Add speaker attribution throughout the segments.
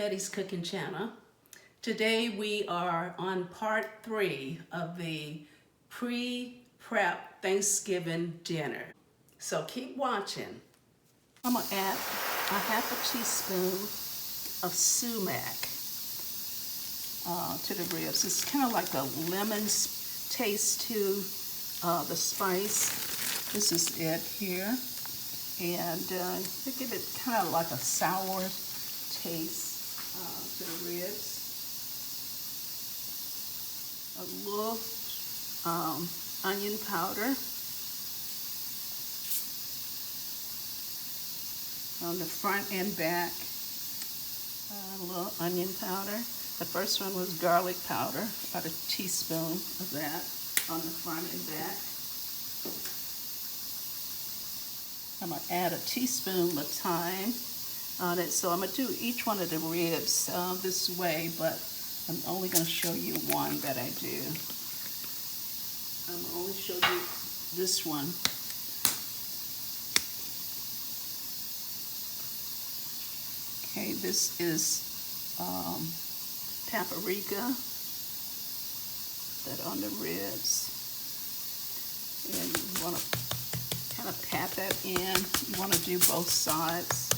Speaker 1: Betty's Cooking Channel. Today we are on part 3 of the pre-prep Thanksgiving dinner. So keep watching. I'm going to add a half a teaspoon of sumac to the ribs. It's kind of like a lemon taste to the spice. This is it here. And to give it kind of like a sour taste to the ribs. A little onion powder on the front and back. A little onion powder. The first one was garlic powder, about a teaspoon of that on the front and back. I'm going to add a teaspoon of thyme on it. So I'm going to do each one of the ribs this way, but I'm only going to show you one that I do. I'm going to only show you this one. Okay, this is paprika that on the ribs. And you want to kind of pat that in. You want to do both sides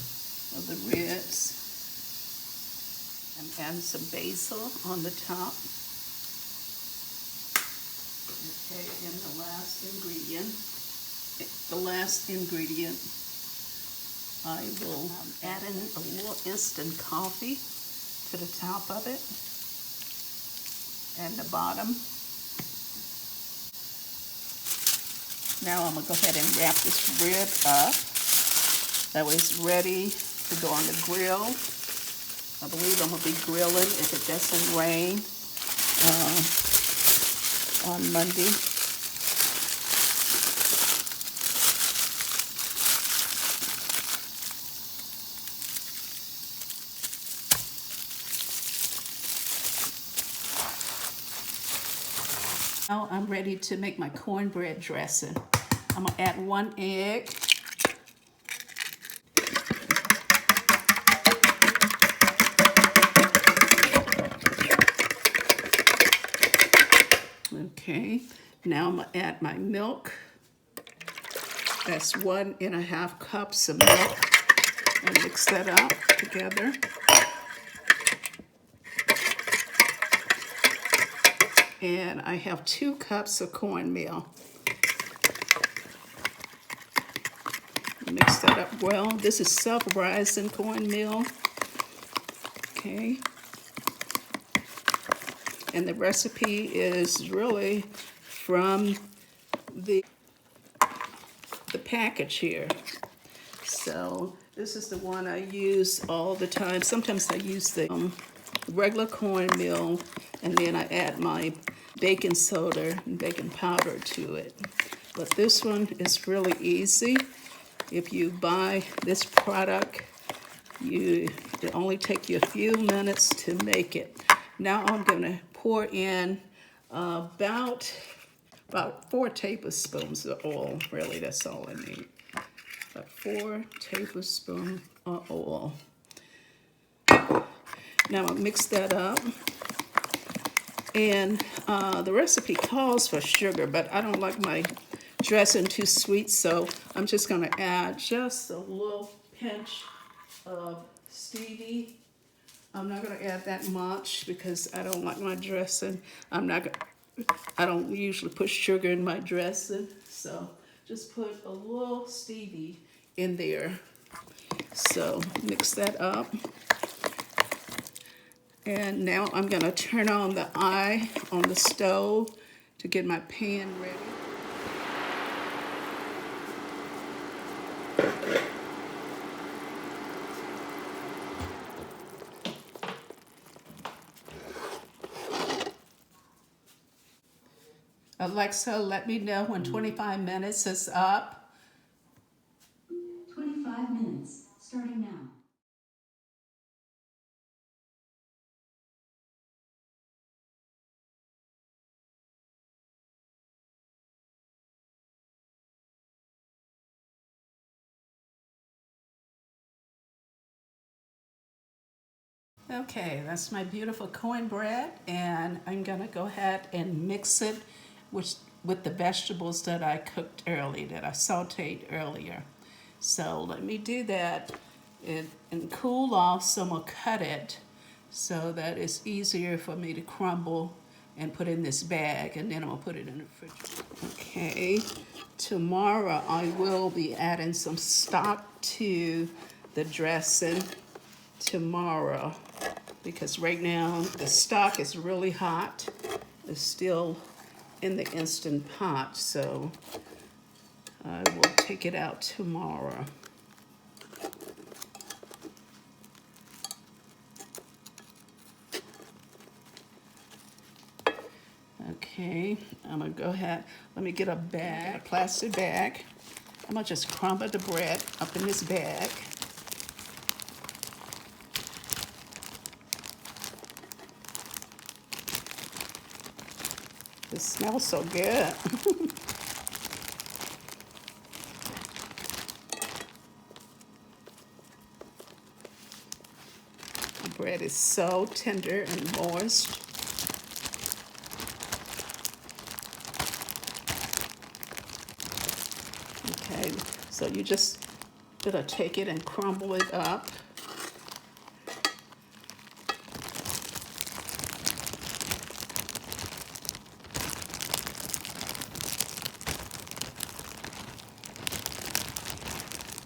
Speaker 1: of the ribs. And add some basil on the top. Okay, and the last ingredient, I will add in a little instant coffee to the top of it and the bottom. Now I'm going to go ahead and wrap this rib up. That way it's ready to go on the grill. I believe I'm going to be grilling if it doesn't rain on Monday. Now I'm ready to make my cornbread dressing. I'm going to add 1 egg. Okay, now I'm going to add my milk. That's 1.5 cups of milk. And mix that up together. And I have 2 cups of cornmeal. Mix that up well. This is self-rising cornmeal. Okay. And the recipe is really from the package here. So this is the one I use all the time. Sometimes I use the regular cornmeal, and then I add my baking soda and baking powder to it. But this one is really easy. If you buy this product, it only take you a few minutes to make it. Now I'm going to pour in about 4 tablespoons of oil. Really, that's all I need. About 4 tablespoons of oil. Now I'll mix that up. And the recipe calls for sugar, but I don't like my dressing too sweet, so I'm just going to add just a little pinch of stevia. I'm not going to add that much because I don't like my dressing. I don't usually put sugar in my dressing, so just put a little stevia in there. So mix that up. And now I'm going to turn on the eye on the stove to get my pan ready. Alexa, let me know when 25 minutes is up.
Speaker 2: 25 minutes, starting now.
Speaker 1: Okay, that's my beautiful cornbread, and I'm gonna go ahead and mix it with the vegetables that I cooked earlier, that I sauteed earlier. So let me do that and cool off, so I'm gonna cut it so that it's easier for me to crumble and put in this bag, and then I'm gonna put it in the refrigerator. Okay, tomorrow I will be adding some stock to the dressing tomorrow, because right now the stock is really hot. It's still in the Instant Pot, so I will take it out tomorrow. Okay, I'm gonna go ahead, let me get a bag, a plastic bag. I'm gonna just crumble the bread up in this bag. It smells so good. The bread is so tender and moist. Okay, so you just gonna take it and crumble it up.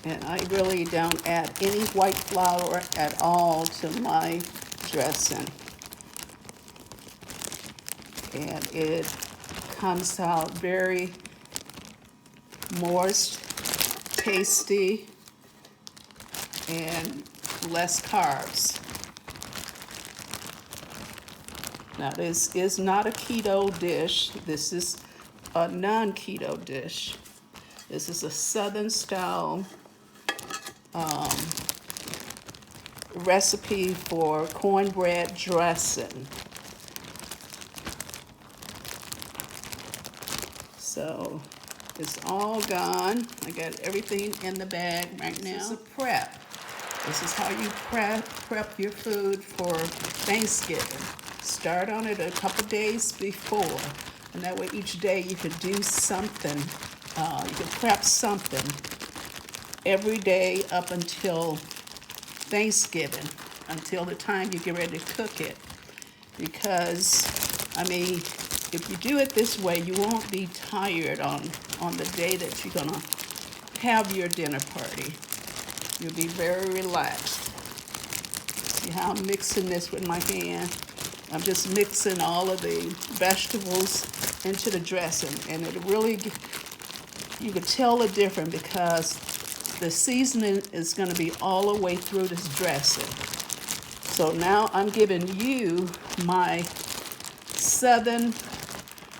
Speaker 1: And I really don't add any white flour at all to my dressing. And it comes out very moist, tasty, and less carbs. Now, this is not a keto dish. This is a non-keto dish. This is a Southern style recipe for cornbread dressing. So it's all gone. I got everything in the bag right now. This is a prep. This is how you prep your food for Thanksgiving. Start on it a couple days before, and that way each day you could do something. You could prep something every day up until Thanksgiving, until the time you get ready to cook it. Because, I mean, if you do it this way, you won't be tired on the day that you're gonna have your dinner party. You'll be very relaxed. See how I'm mixing this with my hand? I'm just mixing all of the vegetables into the dressing, and it really, you could tell the difference because the seasoning is gonna be all the way through this dressing. So now I'm giving you my Southern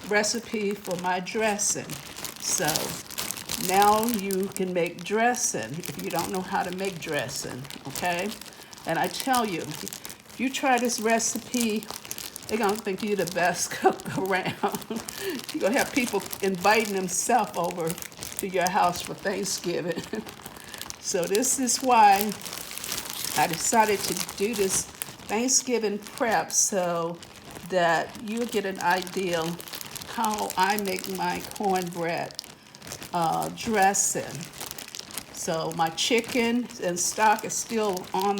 Speaker 1: recipe for my dressing. So now you can make dressing if you don't know how to make dressing, okay? And I tell you, if you try this recipe, they're gonna think you're the best cook around. You're gonna have people inviting themselves over to your house for Thanksgiving. So this is why I decided to do this Thanksgiving prep, so that you'll get an idea how I make my cornbread dressing. So my chicken and stock is still on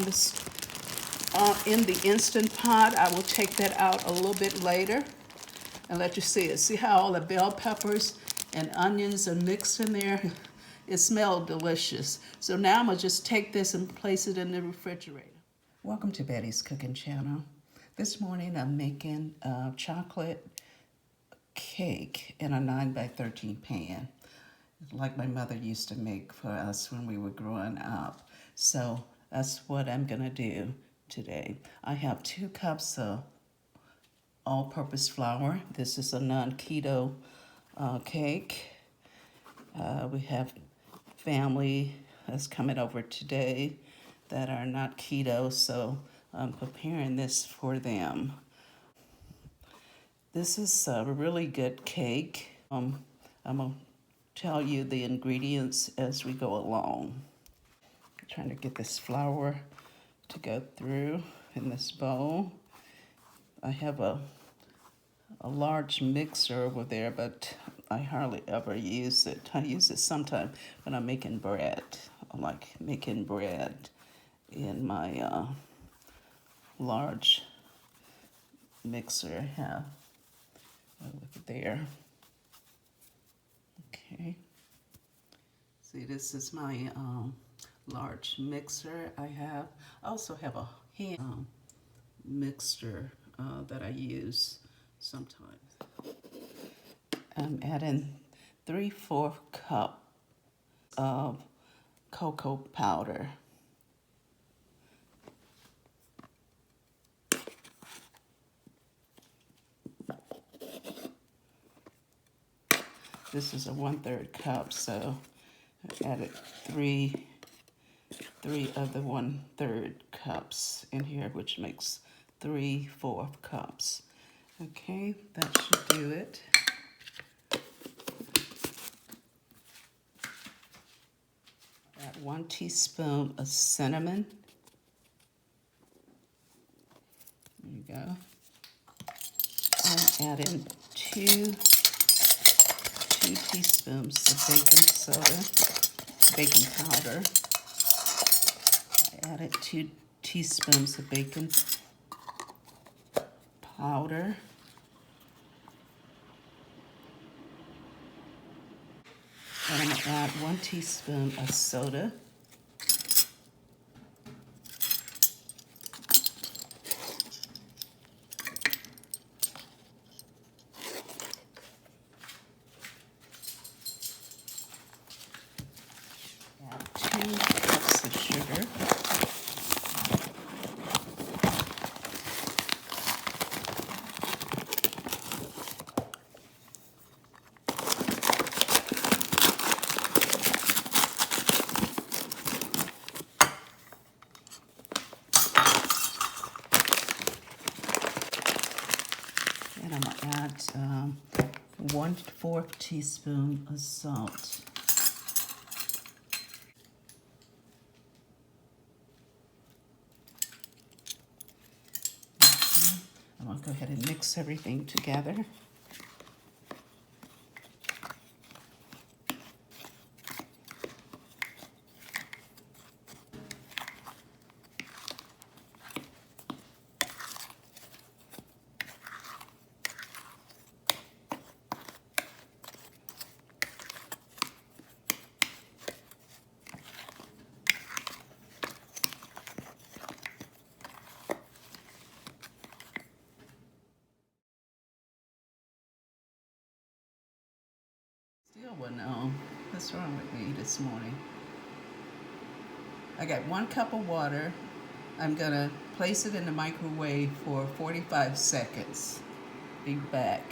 Speaker 1: in the Instant Pot. I will take that out a little bit later and let you see it. See how all the bell peppers and onions are mixed in there? It smelled delicious. So now I'm gonna just take this and place it in the refrigerator. Welcome to Betty's Cooking Channel. This morning I'm making a chocolate cake in a 9x13 pan, like my mother used to make for us when we were growing up. So that's what I'm gonna do today. I have 2 cups of all-purpose flour. This is a non-keto cake. We have family that's coming over today that are not keto, so I'm preparing this for them. This is a really good cake. I'm gonna tell you the ingredients as we go along. I'm trying to get this flour to go through. in this bowl. I have a large mixer over there, but I hardly ever use it. I use it sometimes when I'm making bread. I like making bread in my large mixer I have over there. Okay. See, this is my large mixer I have. I also have a hand mixer that I use sometimes. I'm adding 3/4 cup of cocoa powder. This is a 1/3 cup, so I added three of the 1/3 cups in here, which makes 3/4 cups. Okay, that should do it. Add 1 teaspoon of cinnamon. There you go. I'm adding two teaspoons of baking powder. I added 2 teaspoons of baking powder. And I'm going to add 1 teaspoon of soda. Add 2 cups of sugar. And I'm going to add 1/4 teaspoon of salt. Okay. I'm going to go ahead and mix everything together. Still wouldn't know what's wrong with me this morning. I got 1 cup of water. I'm gonna place it in the microwave for 45 seconds. Be back.